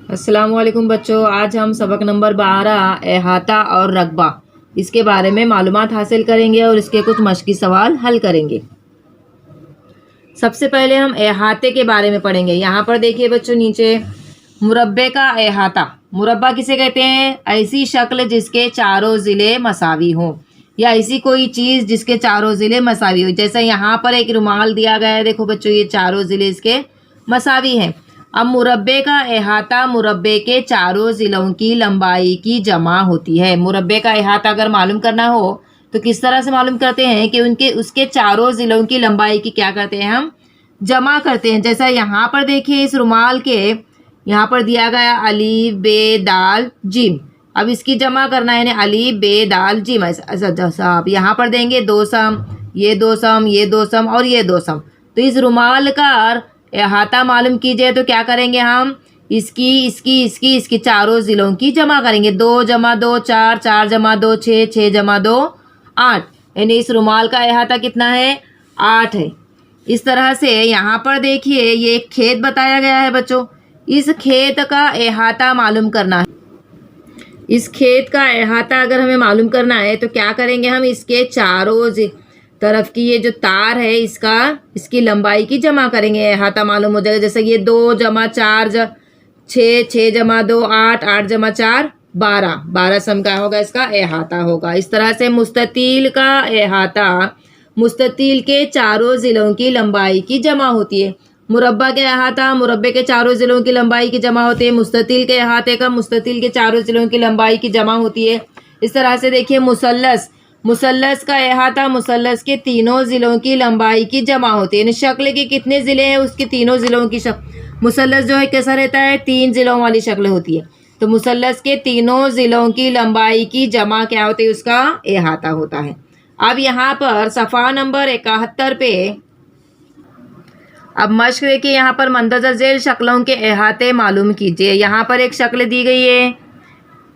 अस्सलाम वालेकुम बच्चों, आज हम सबक नंबर 12 अहाता और रकबा इसके बारे में मालूमात हासिल करेंगे और इसके कुछ मश्की सवाल हल करेंगे। सबसे पहले हम अहाते के बारे में पढ़ेंगे। यहाँ पर देखिए बच्चों, नीचे मुरब्बे का अहाता। मुरब्बा किसे कहते हैं? ऐसी शक्ल जिसके चारों ज़िले मसावी हों, या ऐसी कोई चीज़ जिसके चारों ज़िले मसावी हो। जैसे यहाँ पर एक रुमाल दिया गया है, देखो बच्चों, ये चारों ज़िले इसके मसावी हैं। अब मुरब्बे का अहाता मुरब्बे के चारों ज़िलों की लंबाई की जमा होती है। मुरब्बे का अहाता अगर मालूम करना हो तो किस तरह से मालूम करते हैं कि उसके चारों ज़िलों की लंबाई की क्या करते हैं, हम जमा करते हैं। जैसा यहाँ पर देखिए, इस रुमाल के यहाँ पर दिया गया अलीफ बे दाल जिम। अब इसकी जमा करना है, यानी अलीफ बे दाल जिम। ऐसा आप यहाँ पर देंगे दो सम, ये दो सम, ये दो सम और ये दो सम। तो इस रुमाल का अहाता मालूम कीजिए तो क्या करेंगे, हम इसकी चारों ज़िलों की जमा करेंगे। 2 जमा 2 4, 4 जमा 2 6, 6 जमा 2 8, यानी इस रुमाल का अहाता कितना है? 8 है। इस तरह से यहाँ पर देखिए, ये एक खेत बताया गया है बच्चों। इस खेत का अहाता मालूम करना है। इस खेत का अहाता अगर हमें मालूम करना है तो क्या करेंगे, हम इसके चारों तरफ की ये जो तार है इसकी लंबाई की जमा करेंगे, अहाता मालूम हो जाएगा। जैसे ये 2 जमा 4 6, 6 जमा 2 8, 8 जमा 4 12, 12 सम का होगा, इसका अहाता होगा। इस तरह से मुस्ततील का अहाता मुस्ततील के चारों ज़िलों की लंबाई की जमा होती है। मुरब्बा के अहाता मुरब्बे के चारों ज़िलों की लंबाई की जमा होती है। मुस्ततील के अहाते का मुस्ततील के चारों ज़िलों की लंबाई की जमा होती है। इस तरह से देखिए, मुसल्लस का अहाता मुसल्लस के तीनों ज़िलों की लंबाई की जमा होती है। यानी शक्ल के कितने ज़िले हैं, उसके तीनों ज़िलों की मुसल्लस जो है कैसा रहता है? 3 ज़िलों वाली शक्ल होती है। तो मुसल्लस के तीनों ज़िलों की लंबाई की जमा क्या होती है? उसका अहाता होता है। अब यहाँ पर सफ़ा नंबर 71 पे अब मश्क देखिए, यहाँ पर मंदरजा झेल शक्लों के अहाते मालूम कीजिए। यहाँ पर एक शक्ल दी गई है,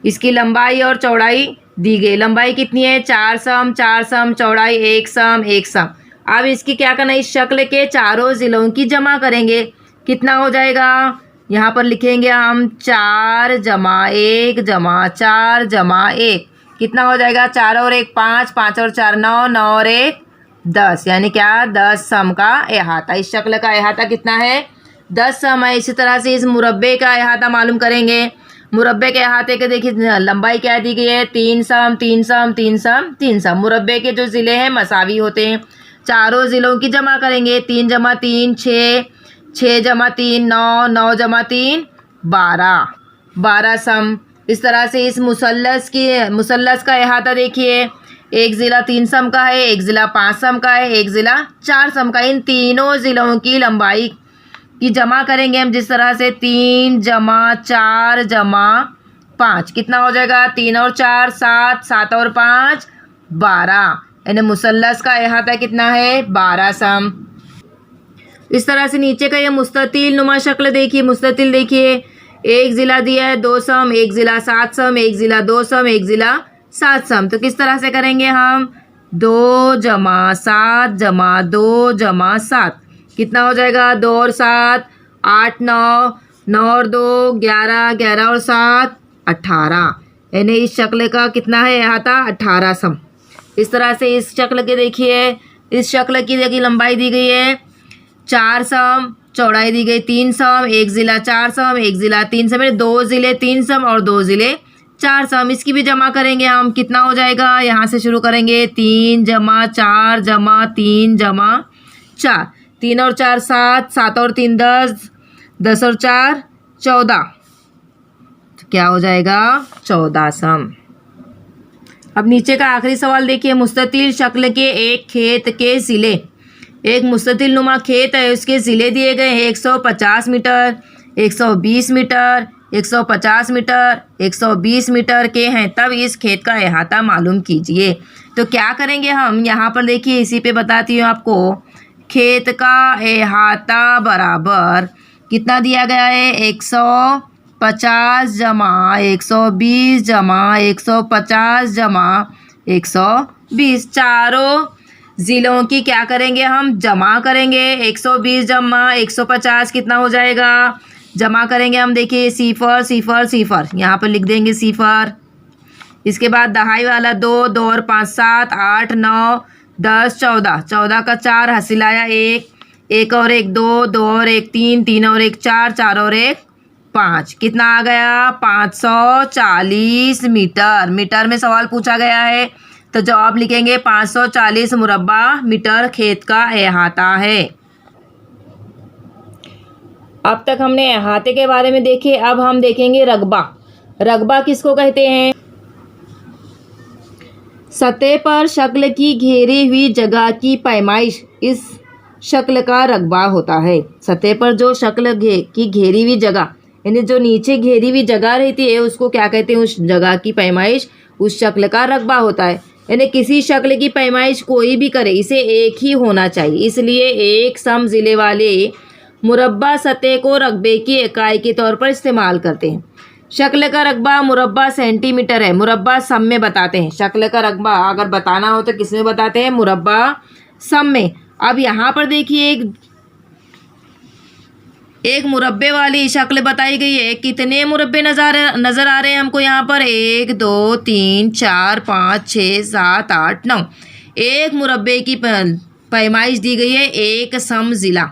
इसकी लंबाई और चौड़ाई दी गई। लंबाई कितनी है? 4 सम, 4 सम, चौड़ाई 1 सम, 1 सम। अब इसकी क्या करना है, इस शक्ल के चारों ज़िलों की जमा करेंगे। कितना हो जाएगा? यहाँ पर लिखेंगे हम 4 जमा 1 जमा 4 जमा 1। कितना हो जाएगा? 4 और 1 5, 5 और 4 9, 9 और 1 10, यानी क्या? 10 सम का अहाता। इस शक्ल का अहाता कितना है? 10 सम है। इसी तरह से इस मुरब्बे का अहाता मालूम करेंगे। मुरब्बे के अहाते के देखिए लंबाई क्या दी गई है? 3 सम 3 सम 3 सम 3 सम। मुरब्बे के जो ज़िले हैं मसावी होते हैं। चारों ज़िलों की जमा करेंगे। 3 जमा 3 6, 6 जमा 3 9, 9 जमा 3 12, 12 सम। इस तरह से इस मुसल्लस का अहाता देखिए, एक ज़िला 3 सम का है, एक ज़िला 5 सम का है, एक ज़िला 4 सम का। इन तीनों ज़िलों की लंबाई की जमा करेंगे हम जिस तरह से 3 जमा 4 जमा 5। कितना हो जाएगा? 3 और 4 7, 7 और 5 12, यानी मुसल्लस का अहाता कितना है? 12 सम। इस तरह से नीचे का ये मुस्ततील नुमा शक्ल देखिए। मुस्ततील देखिए, एक ज़िला दिया है 2 सम, एक ज़िला 7 सम, एक ज़िला 2 सम, एक ज़िला 7 सम। तो किस तरह से करेंगे हम? 2 जमा 7 जमा 2 जमा 7। कितना हो जाएगा? 2 और 7 8 9, 9 और 2 11, 11 और 7 18, यानी इस शक्ल का कितना है अहाता? 18 सम। इस तरह से इस शक्ल के देखिए, इस शक्ल की देखिए लंबाई दी गई है 4 सम, चौड़ाई दी गई 3 सम, एक ज़िला 4 सम, एक ज़िला 3 सम, 2 ज़िले 3 सम और 2 ज़िले 4 सम। इसकी भी जमा करेंगे हम। कितना हो जाएगा? यहाँ से शुरू करेंगे। 3 जमा 4 जमा 3 जमा 4। 3 और 4 7, 7 और 3 10, 10 और 4 14। तो क्या हो जाएगा? 14 सम। अब नीचे का आखिरी सवाल देखिए। मुस्ततील शक्ल के एक खेत के ज़िले, एक मुस्ततील नुमा खेत है, उसके ज़िले दिए गए हैं 150 मीटर, 120 मीटर, 150 मीटर, 120 मीटर के हैं। तब इस खेत का अहाता मालूम कीजिए। तो क्या करेंगे हम? यहाँ पर देखिए, इसी पे बताती हूँ आपको। खेत का अहाता बराबर कितना दिया गया है? 150 जमा 120 जमा 150 जमा 120। चारों ज़िलों की क्या करेंगे हम? जमा करेंगे। 120 जमा 150 कितना हो जाएगा? जमा करेंगे हम, देखिए सिफर सिफर सिफर, यहाँ पर लिख देंगे सिफर। इसके बाद दहाई वाला 2, 2 और 5 7, 8 9 10 14, 14 का 4 हासिल आया 1, 1 और 1 2, 2 और 1 3, 3 और 1 4, 4 और 1 5, कितना आ गया 540 मीटर। मीटर में सवाल पूछा गया है तो जवाब लिखेंगे 540 मुरब्बा मीटर खेत का अहाता है। अब तक हमने अहाते के बारे में देखे, अब हम देखेंगे रकबा। रकबा किसको कहते हैं? सतह पर शक्ल की घेरी हुई जगह की पैमाइश इस शक्ल का रकबा होता है। सतह पर जो शक्ल की घेरी हुई जगह, यानी जो नीचे घेरी हुई जगह रहती है उसको क्या कहते हैं? उस जगह की पैमाइश उस शक्ल का रकबा होता है। यानी किसी शक्ल की पैमाइश कोई भी करे, इसे एक ही होना चाहिए, इसलिए एक सम ज़िले वाले मुरब्बा सतह को रकबे की इकाई के तौर पर इस्तेमाल करते हैं। शक्ल का रकबा मुरब्बा सेंटीमीटर है, मुरब्बा सम में बताते हैं। शक्ल का रकबा अगर बताना हो तो किस में बताते हैं? मुरब्बा सम में। अब यहाँ पर देखिए एक मुरब्बे वाली शक्ल बताई गई है। कितने मुरब्बे नज़र आ रहे हैं हमको यहाँ पर? 1 2 3 4 5 6 7 8 9। एक मुरब्बे की पैमाइश दी गई है, एक सम ज़िला,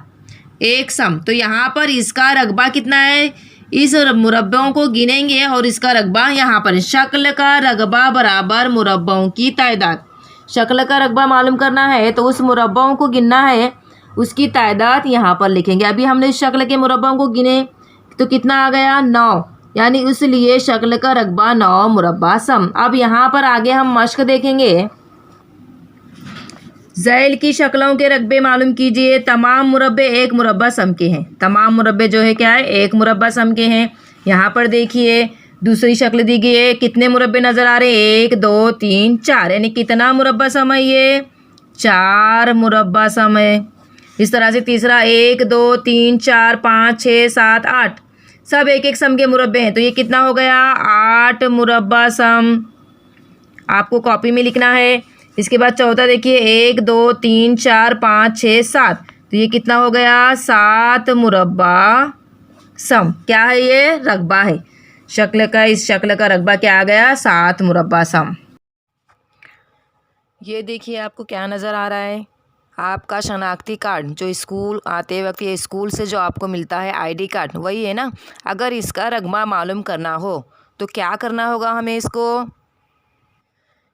एक सम। तो यहाँ पर इसका रकबा कितना है? इस मुरब्बों को गिनेंगे और इसका रकबा यहाँ पर। शक्ल का रकबा बराबर मुरब्बों की तादाद। शक्ल का रकबा मालूम करना है तो उस मुरब्बों को गिनना है, उसकी तादाद यहाँ पर लिखेंगे। अभी हमने इस शक्ल के मुरब्बों को गिने तो कितना आ गया? 9, यानी इसलिए शक्ल का रकबा 9 मुरब्बा सम। अब यहाँ पर आगे हम मश्क देखेंगे। ज़ैल की शक्लों के रकबे मालूम कीजिए। तमाम मुरब्बे एक मुरब्बा सम के हैं। तमाम मुरब्बे जो है क्या है? एक मुरब्बा सम के हैं। यहाँ पर देखिए दूसरी शक्ल दी गई है, कितने मुरब्बे नज़र आ रहे हैं? 1 2 3 4, यानी कितना मुरब्बा सम है ये? 4 मुरब्बा सम है। इस तरह से तीसरा 1 2 3 4 5 6 7 8, सब एक एक सम के मुरब्बे हैं, तो ये कितना हो गया? 8 मुरब्बा सम। आपको कॉपी में लिखना है। इसके बाद चौथा देखिए 1 2 3 4 5 6 7, तो ये कितना हो गया? 7 मुरब्बा सम। क्या है ये? रकबा है शक्ल का। इस शक्ल का रकबा क्या आ गया? 7 मुरब्बा सम। ये देखिए आपको क्या नज़र आ रहा है? आपका शनाख्ती कार्ड, जो स्कूल आते वक्त ये स्कूल से जो आपको मिलता है ID कार्ड, वही है ना। अगर इसका रकबा मालूम करना हो तो क्या करना होगा हमें? इसको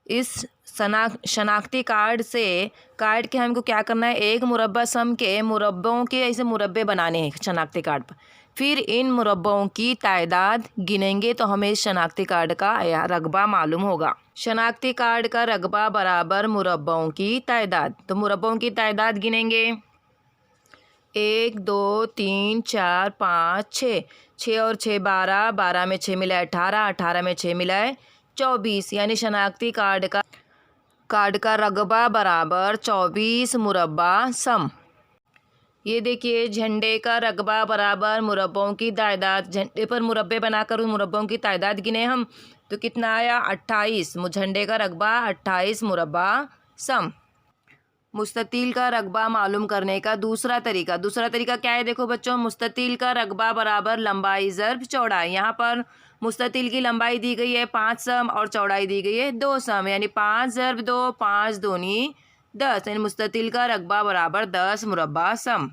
इस शनाख्ती कार्ड के हमको क्या करना है? एक मुरब्बा सम के मुरब्बों के ऐसे मुरब्बे बनाने हैं शनाख्ती कार्ड पर। फिर इन मुरब्बों की तादाद गिनेंगे तो हमें इस शनाख्ती कार्ड का रकबा मालूम होगा। शनाख्ती कार्ड का रकबा बराबर मुरब्बों की तादाद। तो मुरब्बों की तादाद गिनेंगे। 1 2 3 4 5 6, 6 और 6 12, 12 में 6 मिलाए 18, 18 में 6 मिलाए 24, यानी शनाख्ती कार्ड का रकबा बराबर 24 मुरब्बा सम। ये देखिए झंडे का रकबा बराबर मुरब्बों की तादाद। झंडे पर मुरब्बे बनाकर उन मुरब्बों की तादाद गिने हम तो कितना आया? 28। झंडे का रकबा 28 मुरब्बा सम। मुस्ततील का रकबा मालूम करने का दूसरा तरीका क्या है? देखो बच्चों, मुस्ततील का रकबा बराबर लंबाई ज़र्ब चौड़ाई। यहाँ पर मुस्ततील की लंबाई दी गई है 5 सम और चौड़ाई दी गई है 2 सम, यानी 5 ज़र्ब 2, 5 दूनी 10, यानी मुस्ततील का रकबा बराबर 10 मुरब्बा सम।